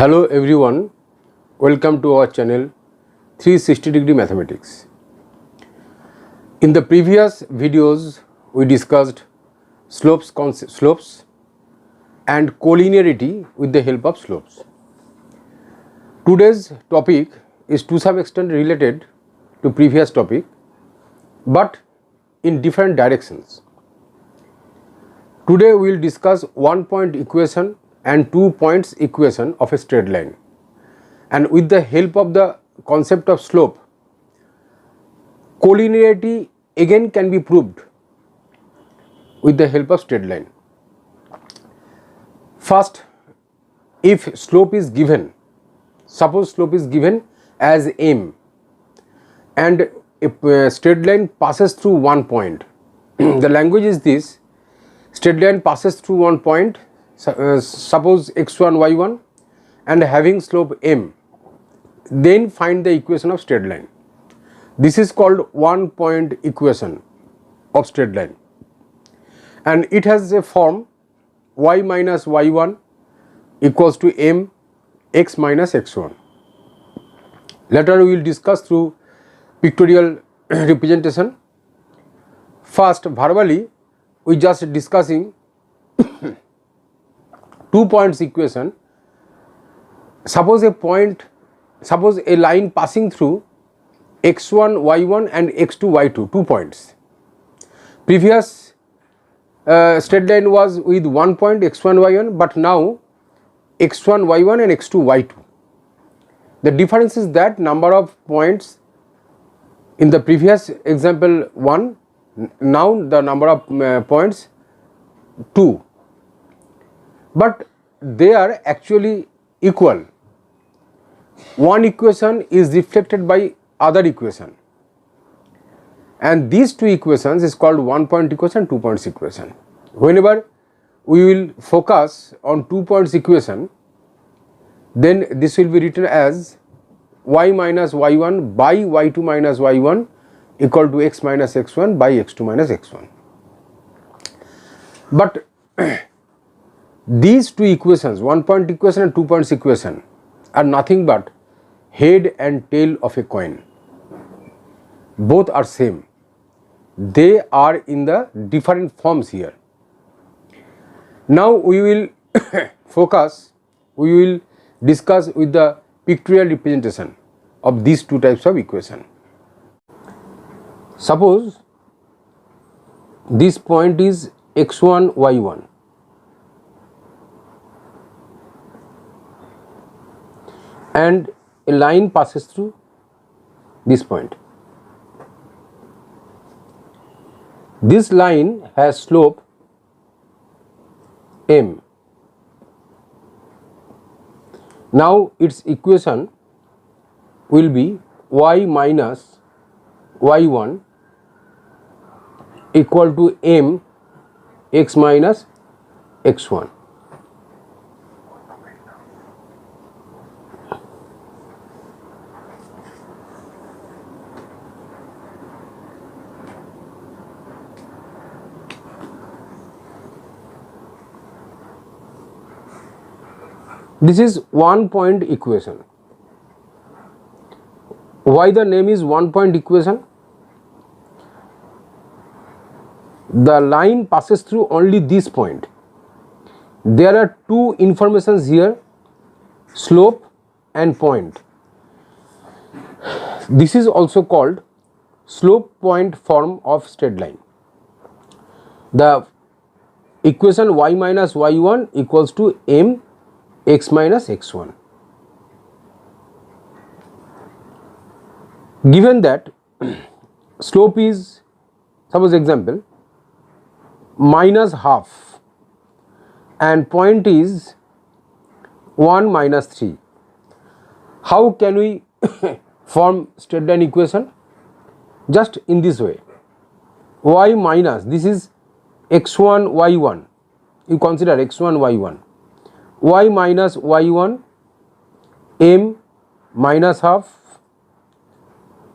Hello everyone, welcome to our channel 360 Degree Mathematics. In the previous videos we discussed slopes and collinearity with the help of slopes. Today's topic is to some extent related to previous topic but in different directions. Today we will discuss 1 point equation and 2 points equation of a straight line, and with the help of the concept of slope, collinearity again can be proved with the help of straight line. First, if slope is given, suppose slope is given as m and a straight line passes through one point. The language is this: straight line passes through one point, suppose x1 y1 and having slope m, then find the equation of straight line. This is called 1 point equation of straight line, and it has a form y minus y1 equals to m x minus x1. Later we will discuss through pictorial representation. First, verbally we just discussing 2 points equation. Suppose a line passing through x1 y1 and x2 y2, 2 points. Previous straight line was with 1 point x1 y1, but now x1 y1 and x2 y2. The difference is that number of points in the previous example 1, now the number of points 2, but they are actually equal. One equation is reflected by other equation, and these two equations is called 1 point equation, 2 points equation. Whenever we will focus on 2 points equation, then this will be written as y minus y1 by y2 minus y1 equal to x minus x1 by x2 minus x1. But these two equations, 1 point equation and 2 points equation, are nothing but head and tail of a coin. Both are same. They are in the different forms here. Now we will we will discuss with the pictorial representation of these two types of equation. Suppose this point is x1 y1 and a line passes through this point. This line has slope m. Now its equation will be y minus y1 equal to m x minus x1. This is 1 point equation. Why the name is 1 point equation? The line passes through only this point. There are two informations here, slope and point. This is also called slope point form of straight line. The equation y minus y1 equals to m x minus x1. Given that slope is, suppose example, minus half and point is 1 minus 3, how can we form straight line equation? Just in this way: y minus, this is x1 y1, you consider x1 y1, y minus y1 m minus half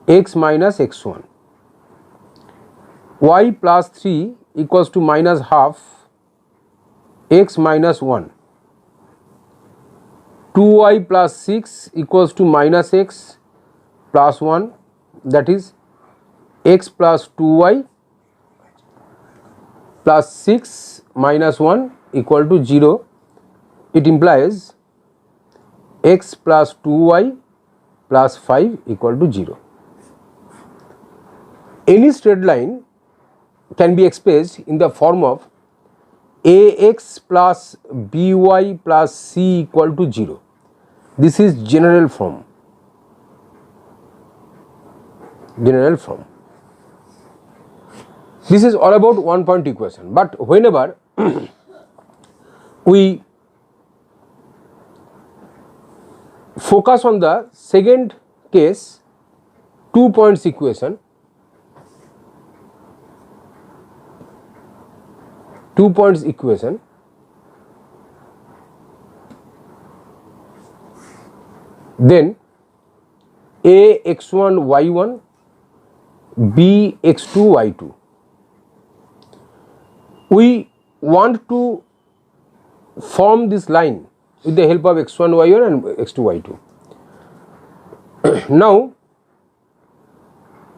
x minus x1, y plus 3 equals to minus half x minus 1. 2y plus 6 equals to minus x plus 1, that is x plus 2y plus 6 minus 1 equal to 0. It implies x plus 2y plus 5 equal to 0. Any straight line can be expressed in the form of ax plus by plus c equal to 0. This is general form. General form. This is all about one point equation, but whenever we focus on the second case, 2 points equation, 2 points equation, then a x1 y1 b x2 y2. We want to form this line with the help of x1 y1 and x2 y2. Now,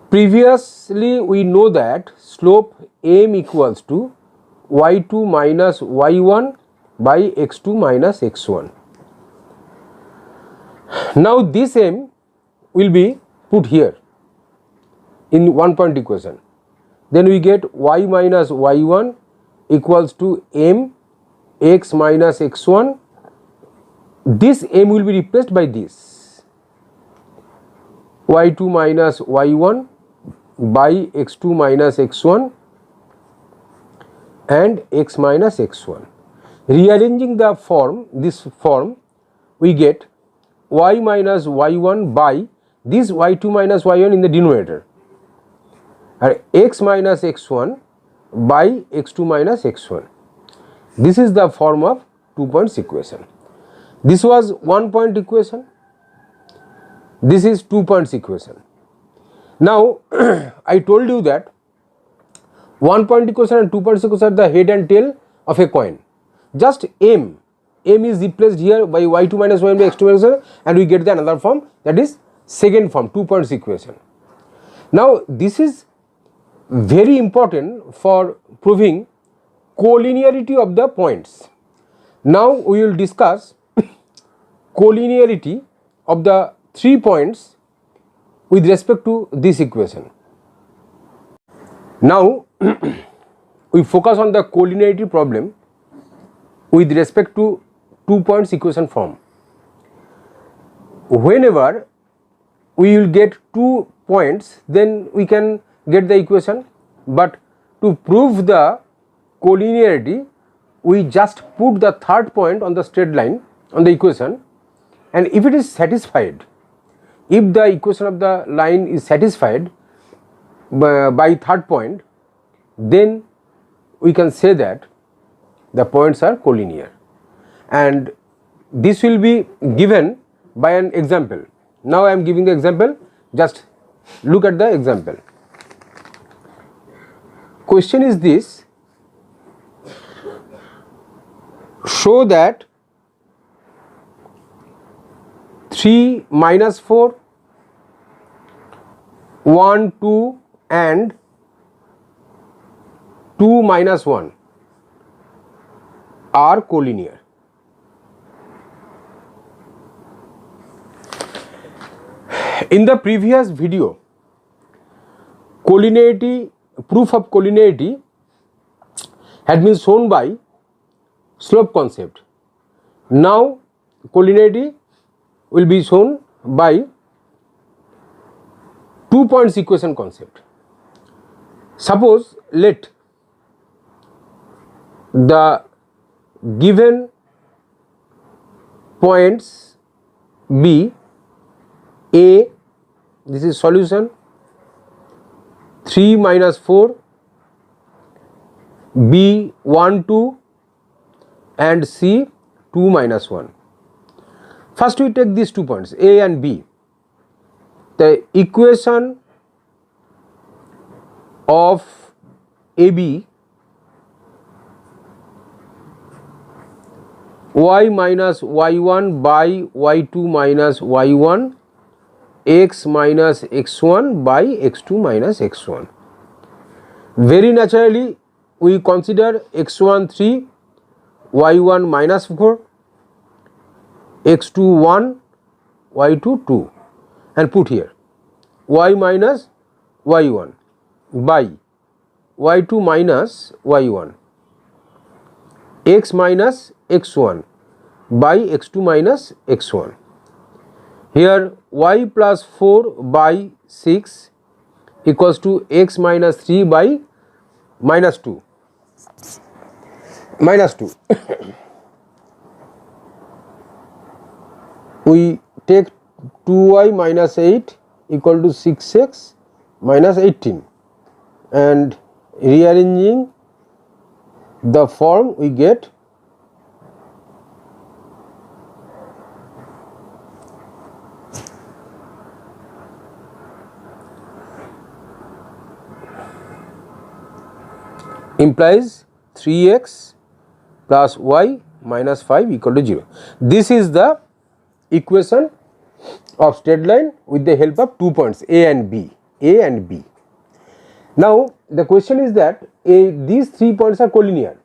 previously we know that slope m equals to y2 minus y1 by x2 minus x1. Now this m will be put here in 1 point equation. Then we get y minus y1 equals to m x minus x1. This m will be replaced by this y2 minus y1 by x2 minus x1 and x minus x1. Rearranging the form, this form, we get y minus y1 by this y2 minus y1 in the denominator, and x minus x1 by x2 minus x1. This is the form of 2 points equation. This was 1 point equation. This is 2 points equation. Now I told you that 1 point equation and 2 points equation are the head and tail of a coin. Just m is replaced here by y2 minus y1 by x2 minus y1, and we get the another form, that is second form, 2 points equation. Now this is very important for proving collinearity of the points. Now we will discuss collinearity of the 3 points with respect to this equation. Now we focus on the collinearity problem with respect to 2 points equation form. Whenever we will get 2 points, then we can get the equation, but to prove the collinearity, we just put the third point on the straight line on the equation, and if it is satisfied, if the equation of the line is satisfied by third point, then we can say that the points are collinear, and this will be given by an example. Now I am giving the example, just look at the example. Question is this: show that 3 minus 4, 1, 2 and 2 minus 1 are collinear. In the previous video, collinearity, proof of collinearity had been shown by slope concept. Now collinearity will be shown by 2 points equation concept. Suppose let the given points be A, this is solution, 3 minus 4, B 1 2 and C 2 minus 1. First we take these 2 points A and B. The equation of AB y minus y1 by y2 minus y1, x minus x1 by x2 minus x1. Very naturally we consider x1 3, y1 minus 4, x2 1, y2 2 and put here y minus y1 by y2 minus y1, x minus x1 by x2 minus x1. Here y plus 4 by 6 equals to x minus 3 by minus 2. We take 2y minus 8 equal to 6x minus 18 and rearranging the form we get implies 3x plus y minus 5 equal to 0. This is the equation of straight line with the help of 2 points A and B. Now the question is that these 3 points are collinear.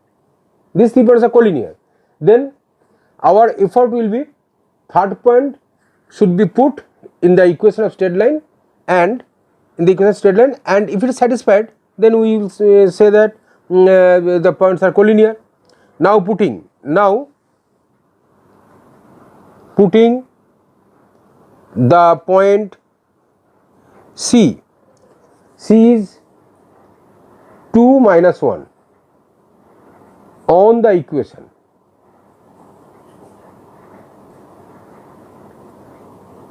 Then our effort will be third point should be put in the equation of straight line and if it is satisfied then we will say that the points are collinear. Now putting the point C is 2 minus 1 on the equation.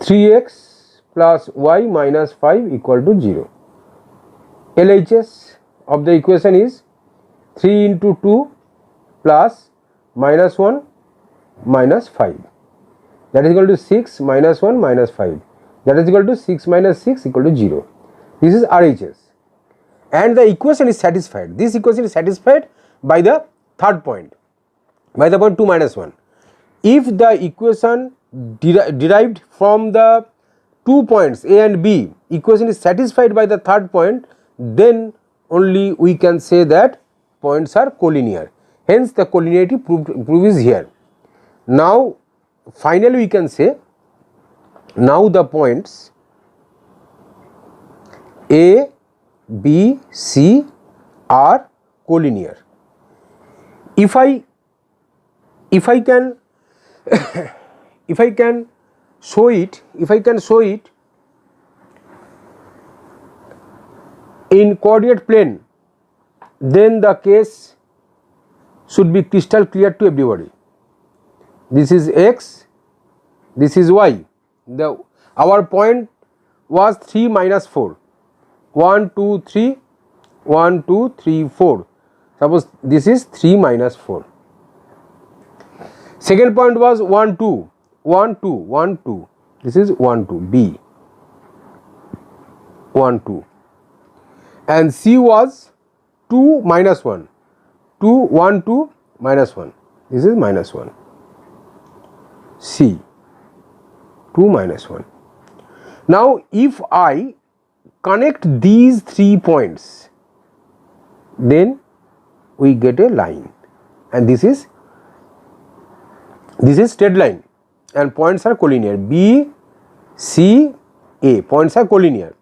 3x plus y minus 5 equal to 0. LHS of the equation is 3 into 2 plus minus 1 minus 5, that is equal to 6 minus 1 minus 5, that is equal to 6 minus 6 equal to 0. This is RHS and the equation is satisfied. This equation is satisfied by the third point, by the point 2 minus 1. If the equation derived from the 2 points A and B equation is satisfied by the third point, then only we can say that points are collinear. Hence the collinearity proof is here. Now finally we can say now the points A, B, C are collinear. If I can show it in coordinate plane, then the case should be crystal clear to everybody. This is x, this is y. Our point was 3 minus 4. 1, 2, 3, 1, 2, 3, 4. Suppose this is 3 minus 4. Second point was 1, 2, 1, 2, 1, 2. This is 1, 2, B, 1, 2. And C was 2 minus 1, 2, 1, 2, minus 1. This is minus 1. C, 2 minus 1. Now if I connect these 3 points, then we get a line, and this is straight line and points are collinear. B, C, A points are collinear.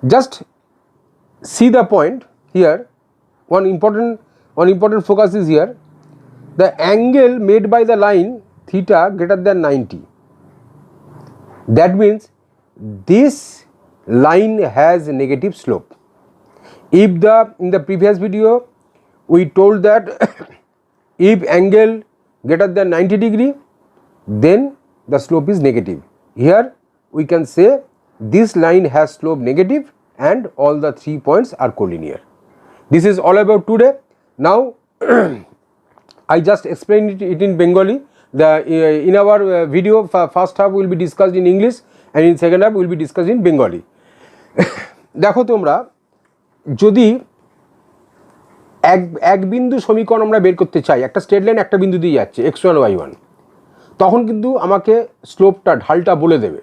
Just see the point here. One important focus is here. The angle made by the line theta greater than 90. That means this line has negative slope. If in the previous video we told that if angle greater than 90 degree, then the slope is negative. Here we can say this line has slope negative and all the 3 points are collinear. This is all about today. Now I just explained it in Bengali. In our video first half will be discussed in English and in second half will be discussed in Bengali. দেখো তোমরা যদি এক বিন্দু সমীকরণ আমরা বের করতে চাই, একটা স্ট্রেট লাইন একটা বিন্দু দিয়ে যাচ্ছে x1 y1, তখন কিন্তু আমাকে স্লোপটা ঢালটা বলে দেবে।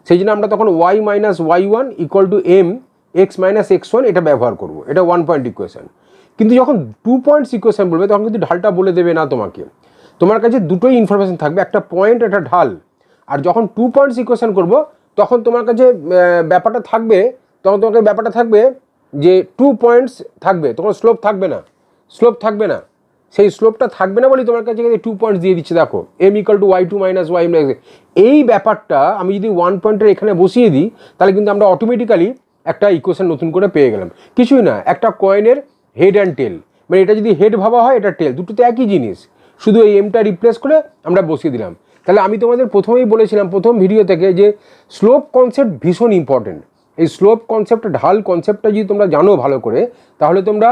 সেই জন্য আমরা তখন y minus y1 equal to m x minus x1 এটা ব্যবহার করব, এটা 1 পয়েন্ট ইকুয়েশন। কিন্তু যখন 2 পয়েন্টস ইকুয়েশন বলবে তখন কিন্তু ঢালটা বলে দেবে না তোমাকে, তোমার কাছে দুটোই ইনফরমেশন থাকবে, একটা পয়েন্ট একটা ঢাল। আর যখন 2 পয়েন্টস ইকুয়েশন করব তখন তোমার কাছে ব্যাপারটা থাকবে, তখন তোমাকে ব্যাপারটা থাকবে যে 2 পয়েন্টস থাকবে, তখন স্লোপ থাকবে না, স্লোপ থাকবে না, সেই স্লোপটা থাকবে না বলেই তোমার কাছে 2 পয়েন্টস দিয়ে দিচ্ছে। দেখো m equal to y2 minus y, এই ব্যাপারটা আমি যদি 1 পয়েন্টের এখানে বসিয়ে দিই তাহলে কিন্তু আমরা অটোমেটিক্যালি একটা ইকুয়েশন নতুন করে পেয়ে গেলাম। কিছুই না, একটা কয়েনের হেড অ্যান্ড টেল, মানে এটা যদি হেড ভাবা হয় এটা টেল, দুটোতে একই জিনিস, শুধু এই এমটা রিপ্লেস করে আমরা বসিয়ে দিলাম। তাহলে আমি তোমাদের প্রথমেই বলেছিলাম প্রথম ভিডিও থেকে যে স্লোপ কনসেপ্ট ভীষণ ইম্পর্টেন্ট। এই স্লোপ কনসেপ্ট, ঢাল কনসেপ্টটা যদি তোমরা জানো ভালো করে তাহলে তোমরা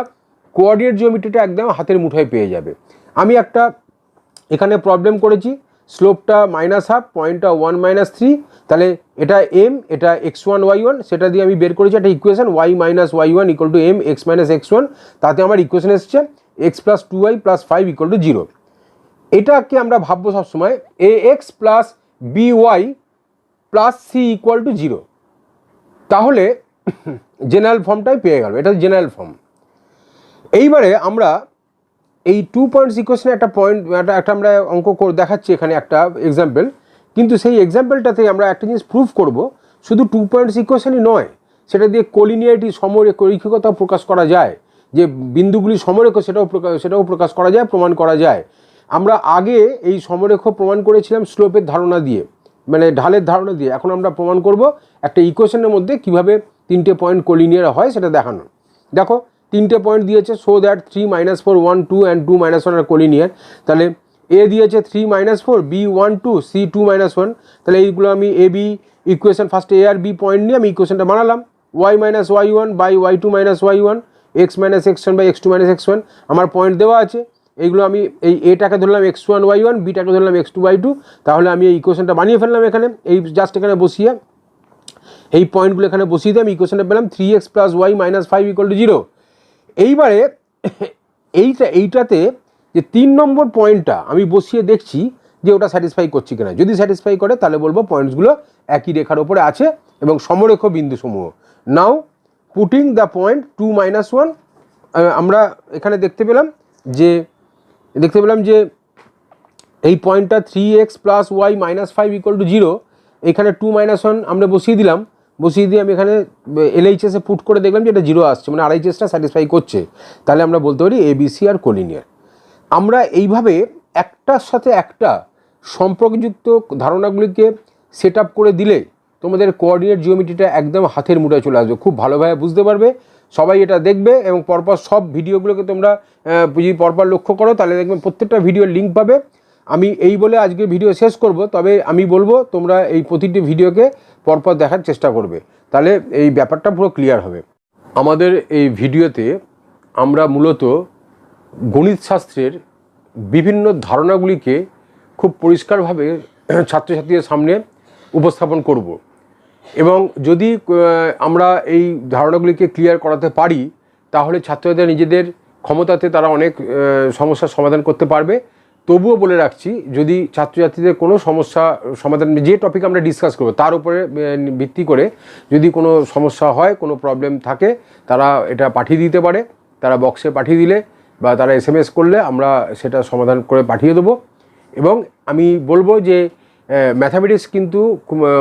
কোঅর্ডিনেট জিওমেট্রিটা একদম হাতের মুঠোয় পেয়ে যাবে। আমি একটা এখানে প্রবলেম করেছি, স্লোপটা -½ পয়েন্টটা 1 - 3, তাহলে এটা m, এটা x1 y1, সেটা দিয়ে আমি বের করেছি একটা equation y minus y1 equal to m x minus x1, তাতে আমার ইকুয়েশন এসছে x plus 2y plus 5 equal to 0। এটাকে আমরা ভাববো সবসময় ax plus by plus c equal to 0, তাহলে জেনারেল ফর্মটাই পেয়ে গেল, এটা জেনারেল ফর্ম। এইবারে আমরা এই 2 পয়েন্টস ইকুয়েশনে একটা পয়েন্ট একটা আমরা অঙ্ক করে দেখাচ্ছি এখানে একটা এক্সাম্পল, কিন্তু সেই এক্সাম্পলটাতে আমরা একটা জিনিস প্রুফ করব, শুধু 2 পয়েন্টস ইকুয়েশনই নয়, সেটা দিয়ে কোলিনিয়ারিটি সমরৈখিকতা প্রকাশ করা যায়, যে বিন্দুগুলি সমরেখ সেটাও প্রকাশ করা যায়, প্রমাণ করা যায়। আমরা আগে এই সমরেখ প্রমাণ করেছিলাম স্লোপের ধারণা দিয়ে, মানে ঢালের ধারণা দিয়ে। এখন আমরা প্রমাণ করব একটা ইকুয়েশনের মধ্যে কিভাবে 3টে পয়েন্ট কোলিনিয়ার হয় সেটা দেখানো। দেখো 3টে পয়েন্ট দিয়েছে, so that 3 - 4 1 2 and 2 - 1 R collinear. তাহলে এ দিয়েছে 3 - 4, বি 1 2, সি 2 - 1। তাহলে এইগুলো আমি এ বি ইকুয়েশন, ফার্স্টে এ আর বি পয়েন্ট নিয়ে আমি ইকুয়েশনটা বানালাম, y minus y1 by y2 minus y1, x minus x1 by x2 minus x1, আমার পয়েন্ট দেওয়া আছে। এইগুলো আমি এই এটাকে ধরলাম x1 y1, বিটাকে ধরলাম x2 y2, তাহলে আমি এই ইকুয়েশনটা বানিয়ে ফেললাম এখানে, এই জাস্ট এখানে বসিয়ে এই পয়েন্টগুলো এখানে বসিয়ে দিয়ে আমি ইকুয়েশনটা পেলাম 3x plus y minus 5 equal to 0। এইবারে এইটাতে যে 3 নম্বর পয়েন্টটা আমি বসিয়ে দেখছি যে ওটা স্যাটিসফাই করছি কিনা, যদি স্যাটিসফাই করে তাহলে বলবো পয়েন্টসগুলো একই রেখার ওপরে আছে এবং সমরেখ বিন্দুসমূহ। নাও পুটিং দ্য পয়েন্ট 2 - 1, আমরা এখানে দেখতে পেলাম যে এই পয়েন্টটা 3x plus y minus 5 equal to 0, এখানে 2 - 1 আমরা বসিয়ে দিলাম, বসিয়ে দিয়ে আমি এখানে এলএইচএসে পুট করে দেখলাম যে এটা 0 আসছে, মানে আরএইচএসটা স্যাটিসফাই করছে। তাহলে আমরা বলতে পারি এবিসি আর কোলিনিয়ার। আমরা এইভাবে একটার সাথে একটা সম্পর্কযুক্ত ধারণাগুলিকে সেট আপ করে দিলে তোমাদের কোঅর্ডিনেট জিওমেট্রিটা একদম হাতের মুঠোয় চলে আসবে, খুব ভালোভাবে বুঝতে পারবে। সবাই এটা দেখবে এবং পরপর সব ভিডিওগুলোকে তোমরা যদি পরপর লক্ষ্য করো তাহলে দেখবে প্রত্যেকটা ভিডিওর লিঙ্ক পাবে। আমি এই বলে আজকে ভিডিও শেষ করব, তবে আমি বলবো তোমরা এই প্রতিটি ভিডিওকে পরপর দেখার চেষ্টা করবে, তাহলে এই ব্যাপারটা পুরো ক্লিয়ার হবে। আমাদের এই ভিডিওতে আমরা মূলত গণিতশাস্ত্রের বিভিন্ন ধারণাগুলিকে খুব পরিষ্কারভাবে ছাত্রছাত্রীদের সামনে উপস্থাপন করব, এবং যদি আমরা এই ধারণাগুলিকে ক্লিয়ার করাতে পারি তাহলে ছাত্রছাত্রীরা নিজেদের ক্ষমতাতে তারা অনেক সমস্যার সমাধান করতে পারবে। তবুও বলে রাখছি, যদি ছাত্রছাত্রীদের কোনো সমস্যা সমাধান, যে টপিক আমরা ডিসকাস করব তার উপরে ভিত্তি করে যদি কোনো সমস্যা হয়, কোনো প্রবলেম থাকে, তারা এটা পাঠিয়ে দিতে পারে, তারা বক্সে পাঠিয়ে দিলে বা তারা SMS করলে আমরা সেটা সমাধান করে পাঠিয়ে দেবো। এবং আমি বলবো যে ম্যাথামেটিক্স কিন্তু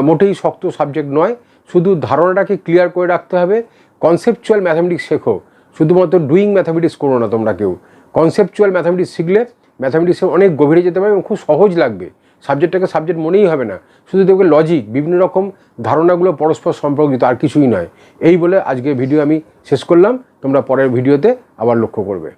মোটেই শক্ত সাবজেক্ট নয়, শুধু ধারণাটাকে ক্লিয়ার করে রাখতে হবে। কনসেপচুয়াল ম্যাথামেটিক্স শেখো, শুধুমাত্র ডুইং ম্যাথামেটিক্স করো না তোমরা কেউ। কনসেপচুয়াল ম্যাথামেটিক্স শিখলে ম্যাথামেটিক্সে অনেক গভীরে যেতে পারবে এবং খুব সহজ লাগবে, সাবজেক্টটাকে সাবজেক্ট মনেই হবে না, শুধু দেখবে লজিক, বিভিন্ন রকম ধারণাগুলো পরস্পর সম্পর্কিত, আর কিছুই নয়। এই বলে আজকের ভিডিও আমি শেষ করলাম, তোমরা পরের ভিডিওতে আবার লক্ষ্য করবে।